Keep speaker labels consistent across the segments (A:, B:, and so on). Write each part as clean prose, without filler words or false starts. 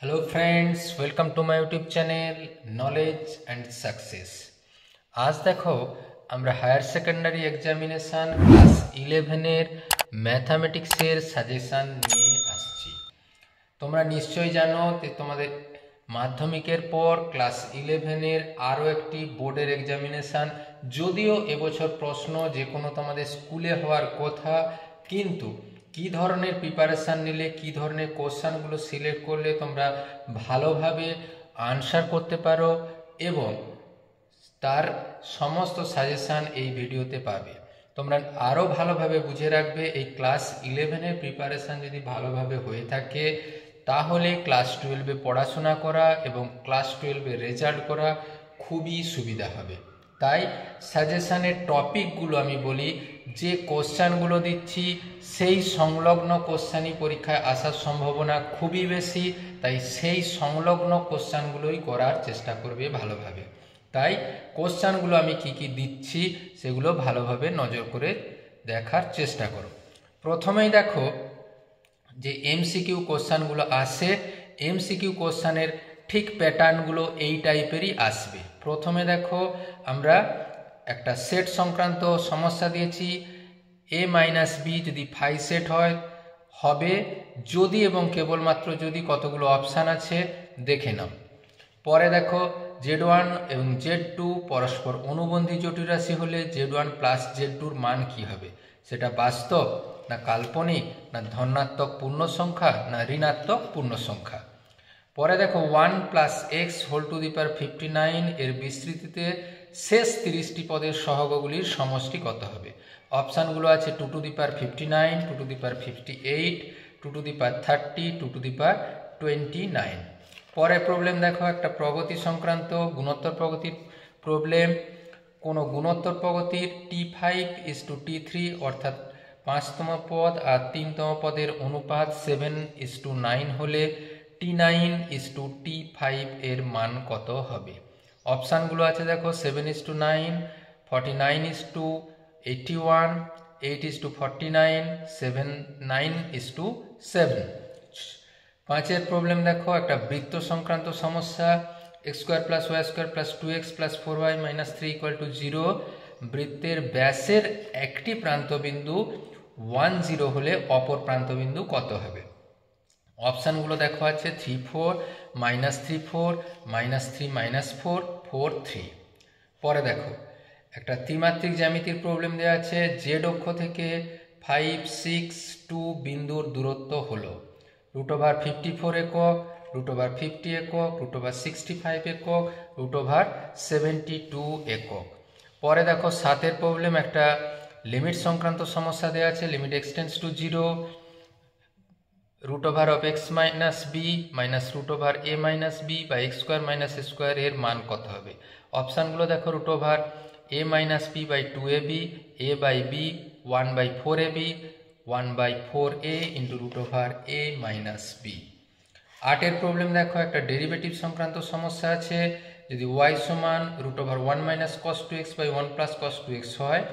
A: Hello friends, welcome to my YouTube channel Knowledge and Success। आज देखो আমরা higher secondary examination class 11 এর ম্যাথমেটিক্সের suggestion নিয়ে আসছি। তোমরা নিশ্চয়ই জানো যে তোমাদের মাধ্যমিকের পর ক্লাস 11 এর আরও একটি বোর্ডের এক্সামিনেশন, যদিও এবছর প্রশ্ন যে কোনো তোমাদের স্কুলে হওয়ার কথা, কিন্তু কি ধরনের প্রিপারেশান নিলে কি ধরনের কোশ্চানগুলো সিলেক্ট করলে তোমরা ভালোভাবে আনসার করতে পারো এবং তার সমস্ত সাজেশান এই ভিডিওতে পাবে। তোমরা আরও ভালোভাবে বুঝে রাখবে, এই ক্লাস 11-এর প্রিপারেশান যদি ভালোভাবে হয়ে থাকে তাহলে ক্লাস 12-এ পড়াশোনা করা এবং ক্লাস 12-এ রেজাল্ট করা খুবই সুবিধা হবে। তাই সাজেশানের টপিকগুলো আমি বলি, যে কোশ্চানগুলো দিচ্ছি সেই সংলগ্ন কোশ্চানই পরীক্ষায় আসার সম্ভাবনা খুবই বেশি, তাই সেই সংলগ্ন কোশ্চানগুলোই করার চেষ্টা করবে ভালোভাবে। তাই কোশ্চানগুলো আমি কি কি দিচ্ছি সেগুলো ভালোভাবে নজর করে দেখার চেষ্টা করো। প্রথমেই দেখো যে এমসিকিউ কোশ্চানগুলো আসে, এমসিকিউ কোশ্চানের ঠিক প্যাটার্নগুলো এই টাইপেরই আসবে। প্রথমে দেখো আমরা একটা সেট সংক্রান্ত সমস্যা দিয়েছি, a মাইনাস বি যদি 5 সেট হবে যদি এবং কেবলমাত্র যদি কতগুলো অপশান আছে দেখে নাও। পরে দেখো Z1 এবং Z2 পরস্পর অনুবন্ধী জটিল রাশি হলে Z1 প্লাস Z2-র মান কি হবে, সেটা বাস্তব না কাল্পনিক না ধনাত্মক পূর্ণ সংখ্যা না ঋণাত্মক পূর্ণ সংখ্যা। পরে দেখো 1 plus x whole to the power 59 এর বিস্তৃতিতে শেষ 30টি পদের সহগগুলির সমষ্টি কত হবে। অপশানগুলো আছে 2 to the power 59, 2 to the power 58, 2 to the power 30, 2 to the power 29। পরে প্রবলেম দেখো একটা প্রগতি সংক্রান্ত গুণোত্তর প্রগতির প্রবলেম। কোনো গুণোত্তর প্রগতির T5:T3 অর্থাৎ 5তম পদ আর 3তম পদের অনুপাত 7:9 হলে T9:T5 এর মান কত হবে। অপশানগুলো আছে দেখো 7:9, 49:81, 8:49, 9:7। পাঁচের প্রবলেম দেখো একটা বৃত্ত সংক্রান্ত সমস্যা, x² + y² + 2x + 4y - 3 = 0। বৃত্তের ব্যাসের একটি প্রান্তবিন্দু 10 হলে অপর প্রান্তবিন্দু কত হবে। অপশানগুলো দেখো আছে 3 4, -3 4, -3 -4, 4 3। পরে দেখো একটা ত্রিমাত্রিক জ্যামিতির প্রবলেম দেওয়া আছে, জেড অক্ষ থেকে 5 6 2 বিন্দুর দূরত্ব হলো √54 একক, √50 একক, √65 একক, √72 একক। পরে দেখো 7-এর প্রবলেম একটা লিমিট সংক্রান্ত সমস্যা দেওয়া আছে, limit x tends two 0, √(x - b -√a - b বা x² - a² এর মান কত হবে। অপশানগুলো দেখো √a - b/2ab, a/b 1/4ab, 1/4a × √a - b। 8-এর problem দেখো একটা ডেরিভেটিভ সংক্রান্ত সমস্যা আছে, যদি y সমান √1 - cos 2x / 1 + cos 2x হয়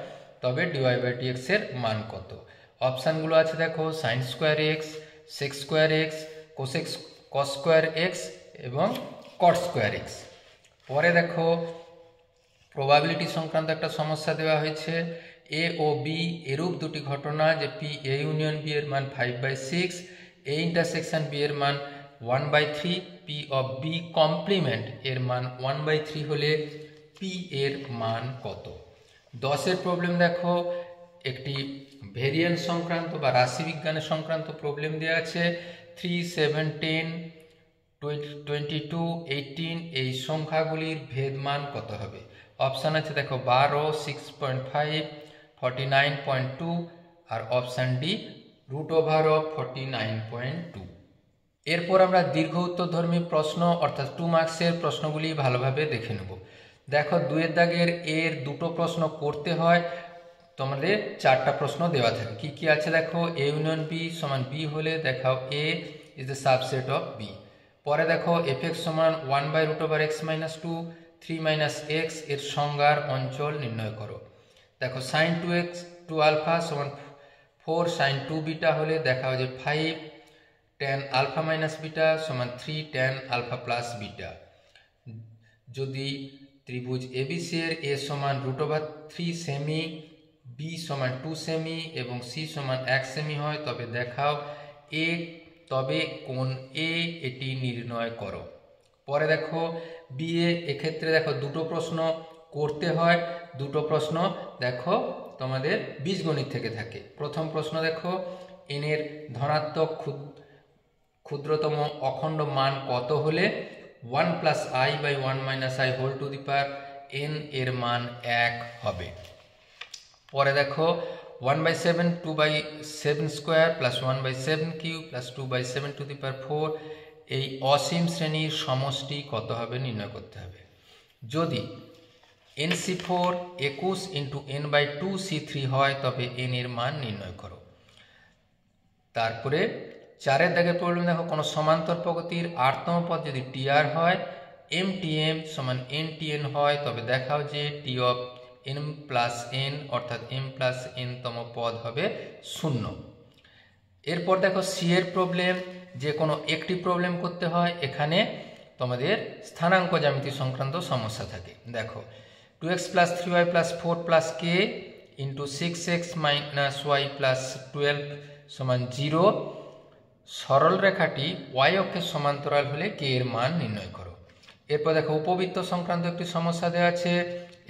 A: তবে dy/dx এর মান কত। অপশানগুলো আছে দেখো sin²x, sec²x, cos²x এবং cot²x। পরে দেখো প্রবাবিলিটি সংক্রান্ত একটা সমস্যা দেওয়া হয়েছে, a ও b এরূপ দুটি ঘটনা যে p a ইউনিয়ন b এর মান 5/6, a ইন্টারসেকশন b এর মান 1/3, p অফ b কমপ্লিমেন্ট এর মান 1/3 হলে p এর মান কত। 10-এর প্রবলেম দেখো একটি ভেরিয়েন্স সংক্রান্ত বা রাশিবিজ্ঞানের সংক্রান্ত প্রবলেম দেওয়া আছে, 3 7 10 22 18 এই সংখ্যাগুলির ভেদমান কত হবে। অপশান আছে দেখো 12, 6.5, 49.2 আর অপশান ডি √49.2। এরপর আমরা দীর্ঘ উত্তরধর্মী প্রশ্ন অর্থাৎ 2 মার্কসের প্রশ্নগুলি ভালোভাবে দেখে নেব। দেখো 2-এর দাগের এর দুটো প্রশ্ন করতে হয়, তোমাদের 4টা প্রশ্ন দেওয়া থাকে। কি কি আছে দেখো, a ইউনিয়ন b সমান b হলে দেখাও a is the subset of b। পরে দেখো fx সমান 1/√x - 2, 3 - x এর সংজ্ঞার অঞ্চল নির্ণয় করো। দেখো sin 2x 2α সমান 4 sin 2β হলে দেখাও যে 5 tan আলফা মাইনাস বিটা সমান 3 tan আলফা প্লাস বিটা। যদি ত্রিভুজ এবিসি এর এ সমান √3 সেমি, বি সমান 2 সেমি এবং সি সমান 1 সেমি হয় তবে দেখাও তবে কোণ এ এটি নির্ণয় করো। পরে দেখো বি এ, এক্ষেত্রে দেখো দুটো প্রশ্ন করতে হয়। দুটো প্রশ্ন দেখো তোমাদের বীজগণিত থেকে থাকে। প্রথম প্রশ্ন দেখো এন এর ধনাত্মক ক্ষুদ্রতম অখণ্ড মান কত হলে 1 + i/1 - i whole to the power n এর মান 1 হবে। পরে দেখো 1/7 2/7 square plus 1/7 cube plus 2/7 to the power 4 এই অসীম শ্রেণীর সমষ্টি কত হবে নির্ণয় করতে হবে। যদি nc4 21 × n/2 c3 হয় তবে n এর মান নির্ণয় করো। তারপরে 4 দাগের প্রবলেম দেখো কোনো সমান্তর প্রগতির 8তম পদ যদি tr হয়, mtm সমান ntn হয় তবে দেখাও যে t of m plus n অর্থাৎ m প্লাস n তম পদ হবে 0। এরপর দেখো সি এর প্রবলেম, যে কোনো একটি প্রবলেম করতে হয়। এখানে তোমাদের স্থানাঙ্ক জ্যামিতি সংক্রান্ত সমস্যা থাকে। দেখো 2x + 3y + 4 + k × 6x - y + 12 সমান 0। সরল রেখাটি y অক্ষের সমান্তরাল হলে k এর মান নির্ণয় করো। এরপর দেখো উপবৃত্ত সংক্রান্ত একটি সমস্যা দেওয়া আছে।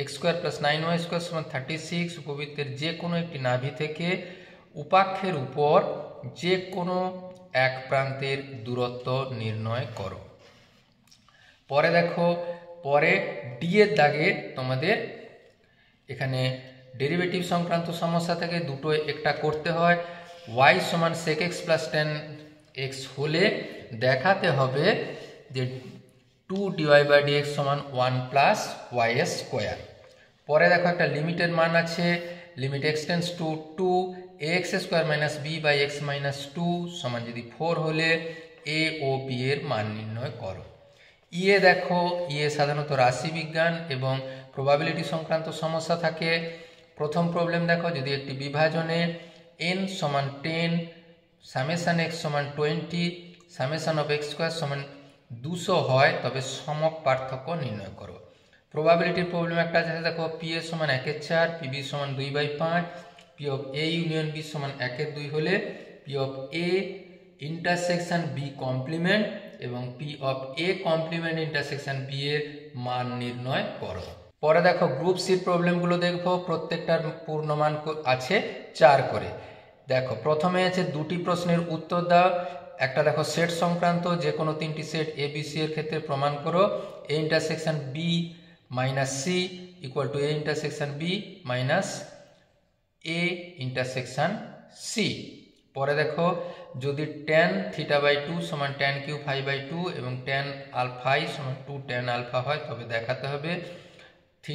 A: x² + 9y² সমান 36। উপবৃত্তের যে কোনো একটি নাভি থেকে উপাক্ষের উপর যে কোনো এক প্রান্তের দূরত্ব নির্ণয় করো। পরে দেখো পরে ডি এর দাগে তোমাদের এখানে ডেরিভেটিভ সংক্রান্ত সমস্যা থেকে দুটো একটা করতে হয়। y সমান sec x + tan x হলে দেখাতে হবে যে 2dy/dx সমান 1 + y²। পরে দেখো একটা লিমিটের মান আছে, limit x tends two 2 ax² - b/x - 2 সমান যদি 4 হলে a ও b এর মান নির্ণয় করো। ইয়ে দেখো ইয়ে সাধারণত রাশিবিজ্ঞান এবং প্রবাবিলিটি সংক্রান্ত সমস্যা থাকে। প্রথম প্রবলেম দেখো যদি একটি বিভাজনে n সমান 10 সামেশন x সমান 20 সামেশন অফ x² সমান 200 হয় তবে সমক পার্থক্য নির্ণয় করো। প্রবাবিলিটির প্রবলেম একটা আছে দেখো পি এ সমান 1/4 পিবি সমান 2/5 P of A union B সমান 1/2 হলে P of A intersection B complement এবং P of A complement intersection B এর মান নির্ণয় করো। পরে দেখো গ্রুপ সির প্রবলেমগুলো দেখবো, প্রত্যেকটার পূর্ণমান আছে 4 করে। দেখো প্রথমে আছে দুটি প্রশ্নের উত্তর দাও। একটা দেখো সেট সংক্রান্ত, যে কোনো তিনটি সেট এ বি সি এর ক্ষেত্রে প্রমাণ করো A intersection B minus C equal to A intersection B minus A intersection C. পরে দেখো যদি tan θ/2 সমান tan কিউব φ/2 এবং tan আলফা সমান 2 tan আলফা হয় তবে দেখাতে হবে θ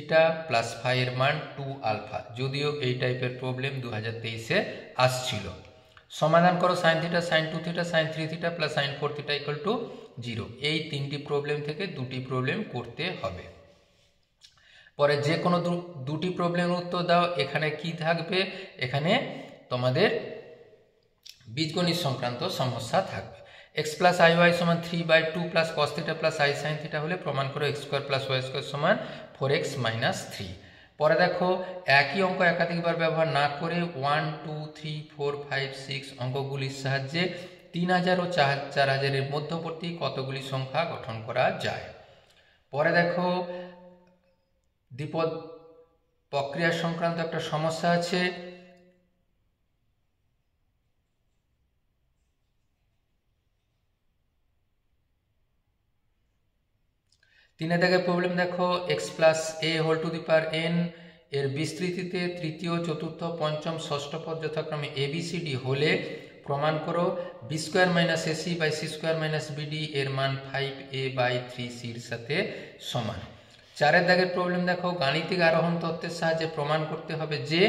A: প্লাস φ এর মান 2 আলফা। যদিও এই টাইপের প্রবলেম 2023-এ আসছিল। সমাধান করো sin θ sin 2θ sin 3θ plus sin 4θ equal to 0। এই তিনটি প্রবলেম থেকে দুটি প্রবলেম করতে হবে। পরে যে কোনো দুটি প্রবলেমের উত্তর দাও। এখানে কি থাকবে, এখানে তোমাদের বীজগণিত সংক্রান্ত সমস্যা থাকবে। x + iy সমান 3/2 plus cos θ plus i sin θ হলে প্রমাণ করো x² + y² সমান 4x - 3। পরে দেখো একই অঙ্ক একাধিকবার ব্যবহার না করে 1 2 3 4 5 6 অঙ্কগুলির সাহায্যে 3000 ও 4000 এর মধ্যবর্তী কতগুলি সংখ্যা গঠন করা যায়। পরে দেখো দ্বিপদ প্রক্রিয়া সংক্রান্ত একটা সমস্যা আছে। তিনে দাগের প্রবলেম দেখো x + a whole to the power n এর বিস্তৃতিতে তৃতীয় চতুর্থ পঞ্চম ষষ্ঠ পদ যথাক্রমে abcd হলে প্রমাণ করো b² - ac/c² - bd এর মান 5a/3c এর সাথে সমান। 4 দাগের প্রবলেম দেখো গাণিতিক আরোহণ তত্ত্বের সাহায্যে প্রমাণ করতে হবে যে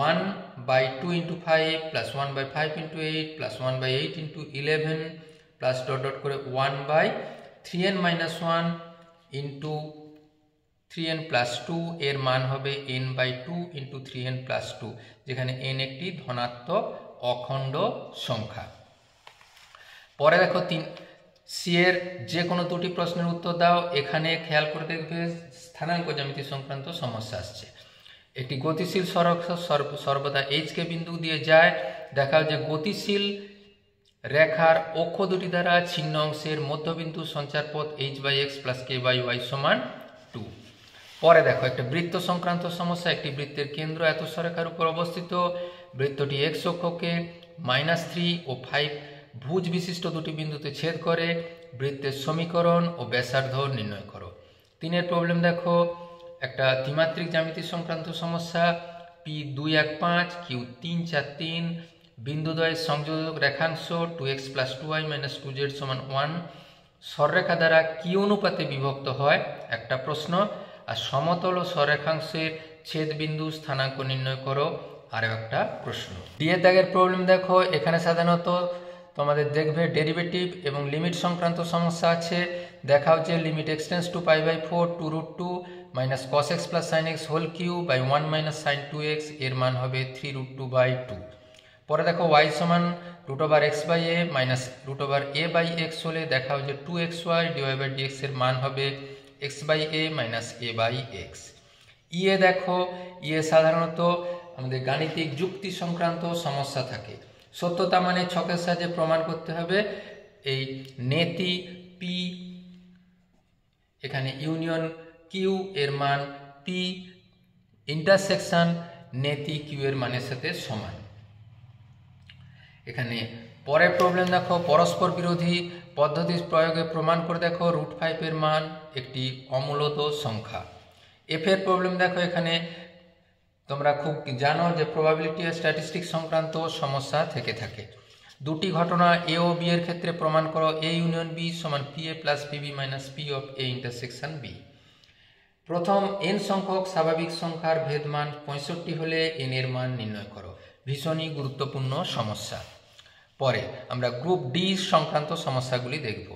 A: 1/2 × 5 প্লাস 1/5 × 8 প্লাস 1/8 × 11 প্লাস করে 1/3n - 1 ইন্টু 3n + 2 এর মান হবে n/2 × 3n + 2, যেখানে n একটি ধনাত্মক অখণ্ড সংখ্যা। পরে দেখো 3 সি এর যে কোনো দুটি প্রশ্নের উত্তর দাও। এখানে খেয়াল করে দেখবে স্থানাঙ্ক জ্যামিতি সংক্রান্ত সমস্যা আসছে। একটি গতিশীল সড়ক সর্বদা এইচ কে বিন্দু দিয়ে যায়। দেখাও যে গতিশীল রেখার অক্ষ দুটি দ্বারা ছিন্ন অংশের মধ্যবিন্দু সঞ্চারপথ h/x + k/y সমান 2। পরে দেখো একটা বৃত্ত সংক্রান্ত সমস্যা। একটি বৃত্তের কেন্দ্র এত রেখার উপর অবস্থিত। বৃত্তটি x অক্ষকে -3 ও 5 ভুজ বিশিষ্ট দুটি বিন্দুতে ছেদ করে। বৃত্তের সমীকরণ ও ব্যাসার্ধ নির্ণয় করো। 3 প্রবলেম দেখো একটা ত্রিমাত্রিক জ্যামিতি সংক্রান্ত সমস্যা। P215 Q343 বিন্দুদ্বয়ের সংযোজক রেখাংশ 2x + 2y - 2z = 1 সরলরেখা দ্বারা কি অনুপাতে বিভক্ত হয় একটা প্রশ্ন। আর সমতল ও সরলরেখাংশের ছেদ বিন্দু স্থানাঙ্ক নির্ণয় করো আরও একটা প্রশ্ন। ডি এর দাগের প্রবলেম দেখো। এখানে সাধারণত তোমাদের দেখবে ডেরিভেটিভ এবং লিমিট সংক্রান্ত সমস্যা আছে। দেখাও যে limit x tends to π/4 2√2 - cos x + sin x whole cube by 1 - sin 2x এর মান হবে 3√2/2। পরে দেখো y সমান √x/a - √a/x হলে দেখাও যে 2xy / dx এর মান হবে x/a - a/x। এ দেখো সাধারণত আমাদের গাণিতিক যুক্তি সংক্রান্ত সমস্যা থাকে। সত্যতা মানে ছকের সাহায্যে প্রমাণ করতে হবে। এই নেতি p এখানে ইউনিয়ন কিউ এর মান p ইন্টারসেকশন নেতি কিউ এর মানের সাথে সমান। এখানে পরের প্রবলেম দেখো পরস্পর বিরোধী পদ্ধতির প্রয়োগে প্রমাণ করে দেখো √5 এর মান একটি অমূলত সংখ্যা। এফ এর প্রবলেম দেখো। এখানে তোমরা খুব জানো যে প্রবাবিলিটি আর স্ট্যাটিস্টিক্স সংক্রান্ত সমস্যা থেকে থাকে। দুটি ঘটনা এ ও বি এর ক্ষেত্রে প্রমাণ করো এ ইউনিয়ন বি সমান PA + PB - P of A intersection B. প্রথম n সংখ্যক স্বাভাবিক সংখ্যার ভেদমান 65 হলে n এর মান নির্ণয় করো। ভীষণই গুরুত্বপূর্ণ সমস্যা। পরে আমরা গ্রুপ ডি সংক্রান্ত সমস্যাগুলি দেখব।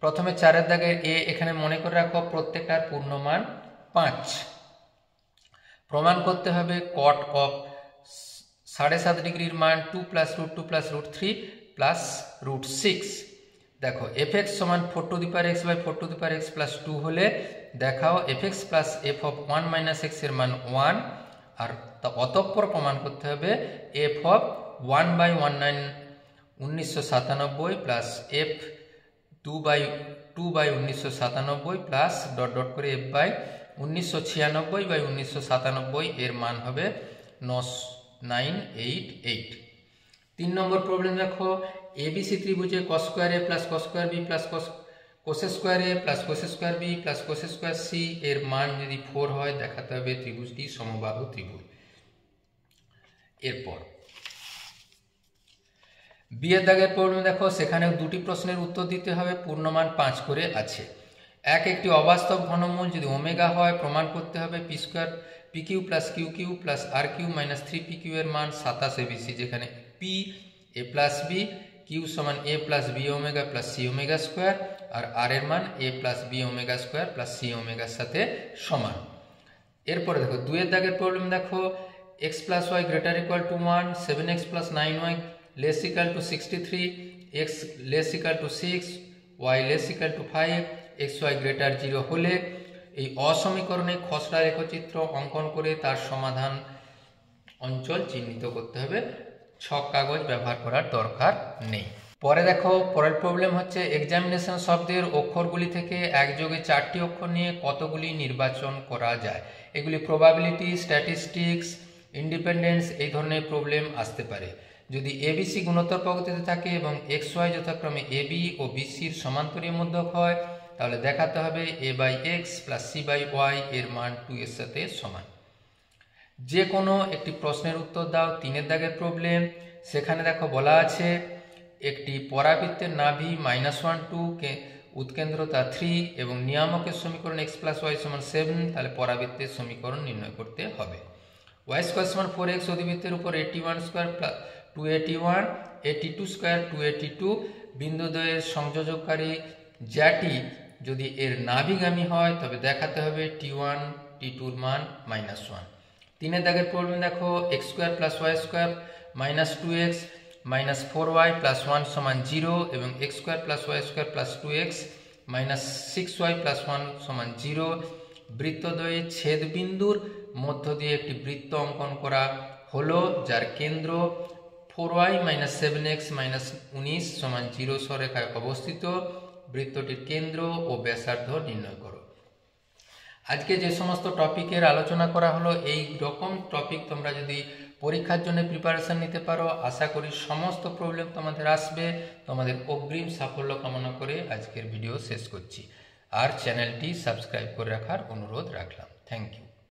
A: প্রথমে 4 দাগের এ। এখানে মনে করে রাখো প্রত্যেকটার পূর্ণমান 5। প্রমাণ করতে হবে কট অফ 7.5 ডিগ্রির মান 2 + √2 + √3 + √6। দেখো fx সমান 4^x/4^x + 2 হলে দেখাও fx + f অফ 1 - x এর মান 1। আর অতঃপর প্রমাণ করতে হবে f of 1/1997 + f 2/1997 + ... f by 1996/1997 এর মান হবে 988। 3 নম্বর প্রবলেম দেখো ABC ত্রিভুজে cos2a + cos2b + cos2a + cos2b + cos2c এর মান যদি 4 হয় দেখাতে হবে ত্রিভুজটি সমবাহু ত্রিভুজ। এরপর বি এর দাগের প্রবলেম দেখো। সেখানে দুটি প্রশ্নের উত্তর দিতে হবে। পূর্ণমান 5 করে আছে। একটি অবাস্তব ঘনমূল যদি ওমেগা হয় প্রমাণ করতে হবে PQ + QQ + RQ - 3PQ এর মান 27 ABC, যেখানে P A + B, Q সমান A + B omega + C omega square আর R এর মান A + B omega square + C ওমেগার সাথে সমান। এরপরে দেখো 2 এর দাগের প্রবলেম দেখো x + y > 1, 7x + 9y < 63, x < 6, y < 5, xy > 0 হলে এই অসমীকরণে খসড়া রেখাচিত্র অঙ্কন করে তার সমাধান অঞ্চল চিহ্নিত করতে হবে। ছক কাগজ ব্যবহার করার দরকার নেই। পরে দেখো পরের প্রবলেম হচ্ছে এক্সামিনেশন শব্দের অক্ষরগুলি থেকে একযোগে 4টি অক্ষর নিয়ে কতগুলি নির্বাচন করা যায়। এগুলি প্রবাবিলিটি, স্ট্যাটিস্টিক্স, ইন্ডিপেন্ডেন্স এই ধরনের প্রবলেম আসতে পারে। যদি ABC গুণোত্তর পদ্ধতিতে থাকে এবং xy যথাক্রমে AB ও BCর সমান্তরীয় মধ্যক হয় তাহলে দেখাতে হবে A/x + C/y এর মান 2 এর সাথে সমান। যে কোনো একটি প্রশ্নের উত্তর দাও। 3 এর দাগের প্রবলেম। সেখানে দেখো বলা আছে একটি পরাবৃত্তের নাভি -1 2 কে উৎকেন্দ্রতা 3 এবং নিয়ামকের সমীকরণ x + y = 7। তাহলে পরাবৃত্তের সমীকরণ নির্ণয় করতে হবে। y² = 4x অধিবৃত্তের উপর 81² 281, 82² 282 বিন্দুদ্বয়ের সংযোজককারী জ্যাটি যদি এর নাভিগামী হয় তবে দেখাতে হবে T1 T2 এর মান -1। 3 এর দাগের প্রবলেম দেখো x² + y² - 2x minus 4y plus 1 সমান 0 এবং x square plus Y square plus 2x minus 6y plus 1 সমান 0। বৃত্তদ্বয়ের ছেদ বিন্দুর মধ্য দিয়ে একটি বৃত্ত অঙ্কন করা হলো যার কেন্দ্র 4y মাইনাস 7x মাইনাস 19 সমান 0 সরেখায় অবস্থিত। বৃত্তটির কেন্দ্র ও ব্যাসার্ধ নির্ণয় করো। আজকে যে সমস্ত টপিকের আলোচনা করা হলো, এই রকম টপিক তোমরা যদি পরীক্ষার জন্য প্রিপারেশন নিতে পারো, আশা করি সমস্ত প্রবলেম তোমাদের আসবে। তোমাদের অগ্রিম সাফল্য কামনা করে আজকের ভিডিও শেষ করছি, আর চ্যানেলটি সাবস্ক্রাইব করে রাখার অনুরোধ রাখলাম। Thank you.